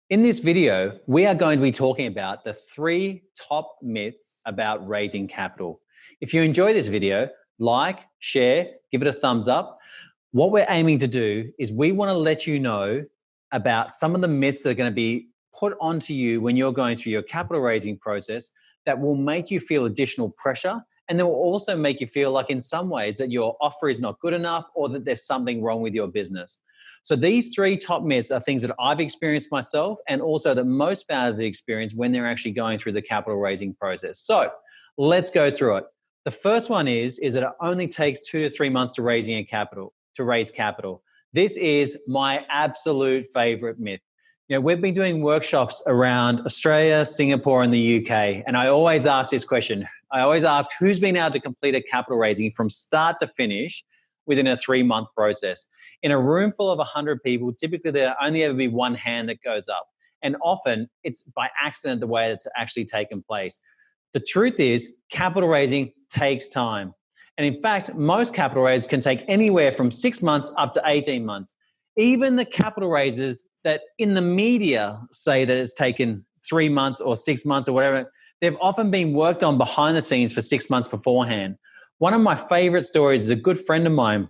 In this video, we are going to be talking about the 3 top myths about raising capital. If you enjoy this video, like, share, give it a thumbs up. What we're aiming to do is we want to let you know about some of the myths that are going to be put onto you when you're going through your capital raising process that will make you feel additional pressure, and that will also make you feel like in some ways that your offer is not good enough or that there's something wrong with your business. So these 3 top myths are things that I've experienced myself and also that most founders experience when they're actually going through the capital raising process. So let's go through it. The first one is that it only takes 2 to 3 months to raise capital. This is my absolute favorite myth. We've been doing workshops around Australia, Singapore, and the UK, and I always ask this question. I always ask who's been able to complete a capital raising from start to finish within a 3-month process. In a room full of 100 people, typically there'll only ever be one hand that goes up. And often it's by accident the way it's actually taken place. The truth is, capital raising takes time. And in fact, most capital raises can take anywhere from 6 months up to 18 months. Even the capital raises that in the media say that it's taken 3 months or 6 months or whatever, they've often been worked on behind the scenes for 6 months beforehand. One of my favorite stories is a good friend of mine.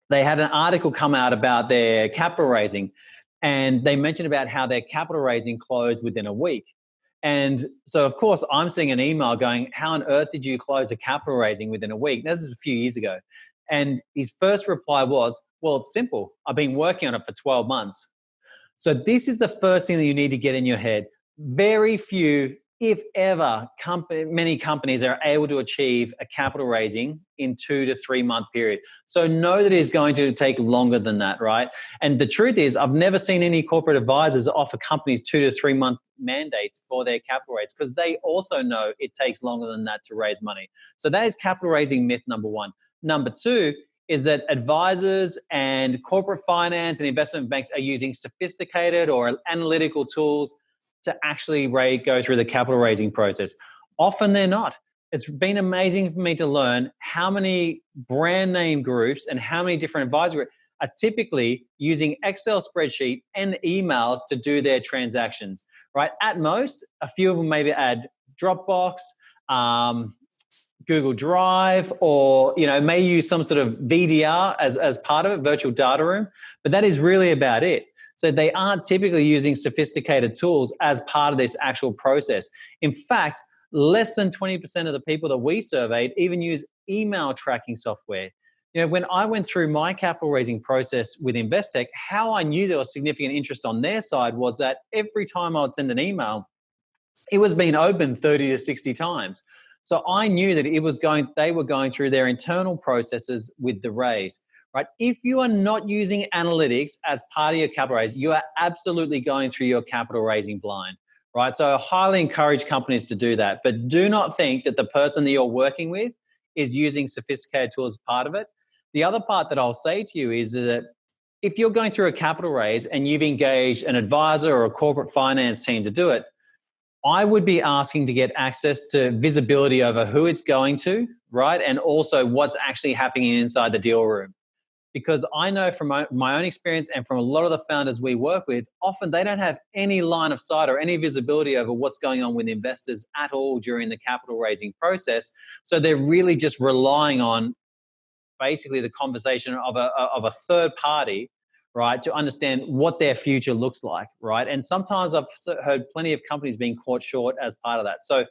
They had an article come out about their capital raising, and they mentioned about how their capital raising closed within a week. And so, of course, I'm seeing an email going, how on earth did you close a capital raising within a week? This is a few years ago. And his first reply was, well, it's simple. I've been working on it for 12 months. So this is the first thing that you need to get in your head. Very few, if ever, many companies are able to achieve a capital raising in 2 to 3 month period. So know that it is going to take longer than that, right? And the truth is, I've never seen any corporate advisors offer companies 2 to 3 month mandates for their capital raise, because they also know it takes longer than that to raise money. So that is capital raising myth number 1. Number 2 is that advisors and corporate finance and investment banks are using sophisticated or analytical tools to actually go through the capital raising process. Often they're not. It's been amazing for me to learn how many brand name groups and how many different advisor groups are typically using Excel spreadsheet and emails to do their transactions, right? At most, a few of them maybe add Dropbox, Google Drive, or may use some sort of VDR as part of it, virtual data room, but that is really about it. So they aren't typically using sophisticated tools as part of this actual process. In fact, less than 20% of the people that we surveyed even use email tracking software. When I went through my capital raising process with Investec, how I knew there was significant interest on their side was that every time I would send an email, it was being opened 30 to 60 times. So I knew that they were going through their internal processes with the raise. Right? If you are not using analytics as part of your capital raise, you are absolutely going through your capital raising blind, right? So I highly encourage companies to do that, but do not think that the person that you're working with is using sophisticated tools as part of it. The other part that I'll say to you is that if you're going through a capital raise and you've engaged an advisor or a corporate finance team to do it, I would be asking to get access to visibility over who it's going to, right? And also what's actually happening inside the deal room. Because I know from my own experience and from a lot of the founders we work with, often they don't have any line of sight or any visibility over what's going on with investors at all during the capital raising process. So they're really just relying on basically the conversation of a third party, right, to understand what their future looks like, right? And sometimes I've heard plenty of companies being caught short as part of that. So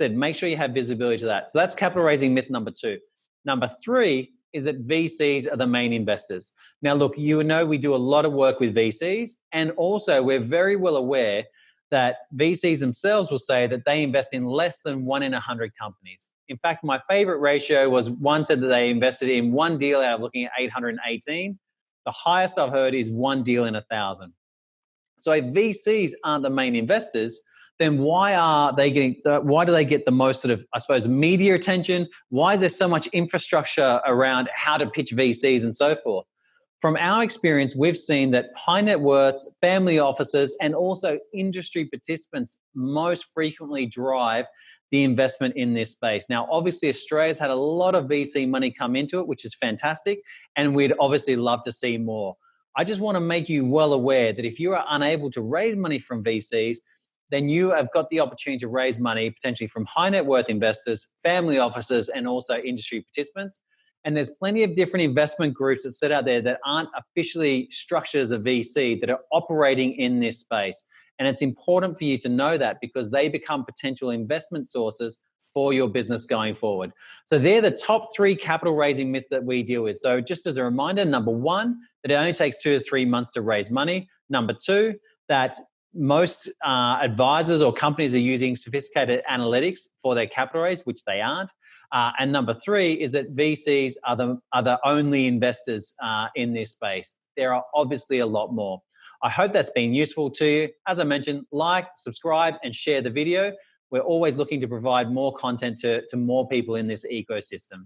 make sure you have visibility to that. So that's capital raising myth number 2. Number 3 is that VCs are the main investors. Now, look, we do a lot of work with VCs, and also we're very well aware that VCs themselves will say that they invest in less than 1 in 100 companies. In fact, my favorite ratio was one said that they invested in one deal out of looking at 818. The highest I've heard is one deal in 1,000. So if VCs aren't the main investors, then why do they get the most sort of, I suppose, media attention? Why is there so much infrastructure around how to pitch VCs and so forth? From our experience, we've seen that high net worths, family offices, and also industry participants most frequently drive the investment in this space. Now, obviously, Australia's had a lot of VC money come into it, which is fantastic, and we'd obviously love to see more. I just want to make you well aware that if you are unable to raise money from VCs, then you have got the opportunity to raise money potentially from high net worth investors, family offices, and also industry participants. And there's plenty of different investment groups that sit out there that aren't officially structured as a VC that are operating in this space. And it's important for you to know that because they become potential investment sources for your business going forward. So they're the top 3 capital raising myths that we deal with. So just as a reminder, number 1, that it only takes 2 to 3 months to raise money. Number 2, that most advisors or companies are using sophisticated analytics for their capital raise, which they aren't. And number 3 is that VCs are the only investors in this space. There are obviously a lot more. I hope that's been useful to you. As I mentioned, like, subscribe, and share the video. We're always looking to provide more content to more people in this ecosystem.